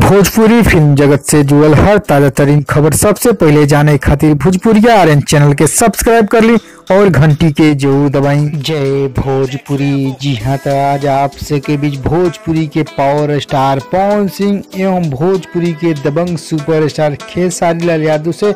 Bhojpuri film जगत से जुड़ल हर ताजा तरीन खबर सबसे पहले जाने खातिर भोजपुरिया आर्यन चैनल के सब्सक्राइब कर ली और घंटी के जरूर दबाई। जय भोजपुरी। जी हाँ, तो आज आपसे के बीच भोजपुरी के पावर स्टार पवन सिंह एवं भोजपुरी के दबंग सुपरस्टार खेसारी लाल यादव से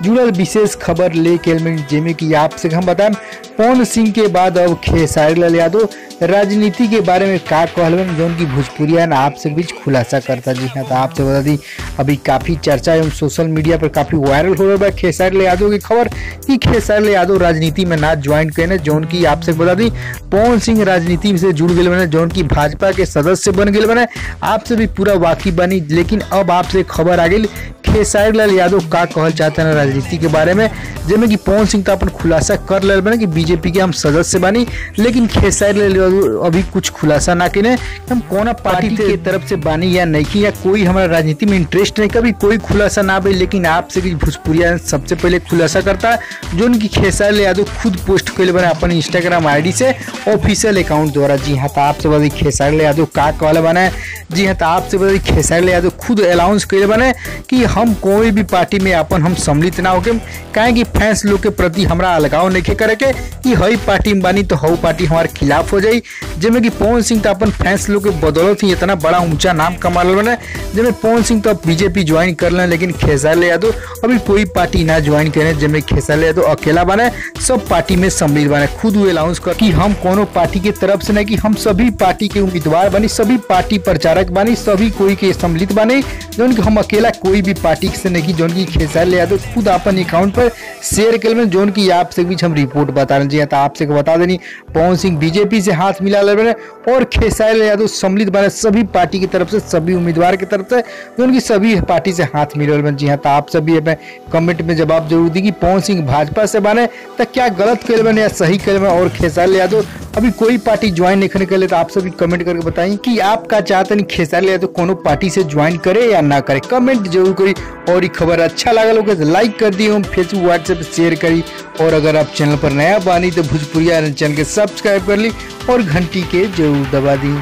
जुड़ल विशेष खबर लेके जेमे की आपसे हम बताएं पवन सिंह के बाद अब खेसारी लाल यादव राजनीति के बारे में का कहलन जौन की भोजपुरिया आपसे बीच खुलासा करता। जी हाँ, तो आपसे बता दी अभी काफी चर्चा एवं सोशल मीडिया पर काफी वायरल हो रहा है खेसारी लाल यादव की खबर कि खेसारी लाल यादव राजनीति में ना ज्वाइन करे जौन की आपसे बता दी पवन सिंह राजनीति से जुड़ गए बने जौन की भाजपा के सदस्य बन गए बने। आपसे भी पूरा वाकिफ बनी, लेकिन अब आपसे खबर आ गई खेसारी लाल यादव का कहल चाहते हैं राजनीति के बारे में, जिसमें कि पवन सिंह तो अपन खुलासा कर ले बने कि बीजेपी के हम सदस्य बानी, लेकिन खेसारी लाल यादव अभी कुछ खुलासा ना किने हम कौन पार्टी के तरफ से बानी या नहीं या कोई हमारा राजनीति में इंटरेस्ट नहीं, कभी कोई खुलासा ना भाई। लेकिन आपसे भी भोजपुरिया सबसे पहले खुलासा करता है जो उनकी खेसारी लाल यादव खुद पोस्ट कर बने अपन इंस्टाग्राम आईडी से ऑफिशियल अकाउंट द्वारा। जी हाँ, तो आपसे बता खेसारी लाल यादव का कहले बने। जी हाँ, तो आपसे बता खेसारी लाल यादव खुद अनाउंस कर बने कि हम कोई भी पार्टी में अपन हम सम्मिलित ना होके, काहे कि फैंस लोग के प्रति हमारा अलगाव नहीं करे के कि हई पार्टी में बानी तो हऊ पार्टी हमारे खिलाफ हो जाई। जिसमें कि पवन सिंह तो अपन फैंस लोग के बदौलत ही इतना बड़ा ऊंचा नाम कमा बने, जिसमें पवन सिंह तो बीजेपी ज्वाइन कर लें, लेकिन खेसारी लाल यादव अभी कोई पार्टी ना ज्वाइन करे, जिसमें खेसारी लाल यादव अकेला बने सब पार्टी में सम्मिलित बने। खुद वो अनाउंस कर कि हम कोनो पार्टी के तरफ से नहीं कि हम सभी पार्टी के उम्मीदवार बनी, सभी पार्टी प्रचारक बनी, सभी कोई के सम्मिलित बने, जो हम अकेला कोई भी पार्टी से नहीं, जो की खेसारी लाल यादव खुद अपन अकाउंट पर शेयर कर में, जो की आपसे बीच हम रिपोर्ट बता रहे हैं। तो आपसे बता देनी पवन सिंह बीजेपी से हाथ मिला ले बने और खेसारी लाल यादव सम्मिलित बने सभी पार्टी की तरफ से, सभी उम्मीदवार की तरफ से, जो उनकी सभी पार्टी से हाथ मिला बने। जी हाँ, तो आप सभी अपने कमेंट में जवाब जरूर दी कि पवन सिंह भाजपा से बने तो क्या गलत कर बने या सही कर बने, और खेसारी लाल यादव अभी कोई पार्टी ज्वाइन नहीं करने के लिए। तो आप सभी कमेंट करके बताएं कि आप क्या चाहते हैं खेसारी लाल यादव कोनो पार्टी से ज्वाइन करे या ना करे, कमेंट जरूर करी। और ये खबर अच्छा लगा लोग तो लाइक कर दी, फेसबुक व्हाट्सएप शेयर करी, और अगर आप चैनल पर नया बानी तो भोजपुरिया चैनल के सब्सक्राइब कर ली और घंटी के जरूर दबा दी।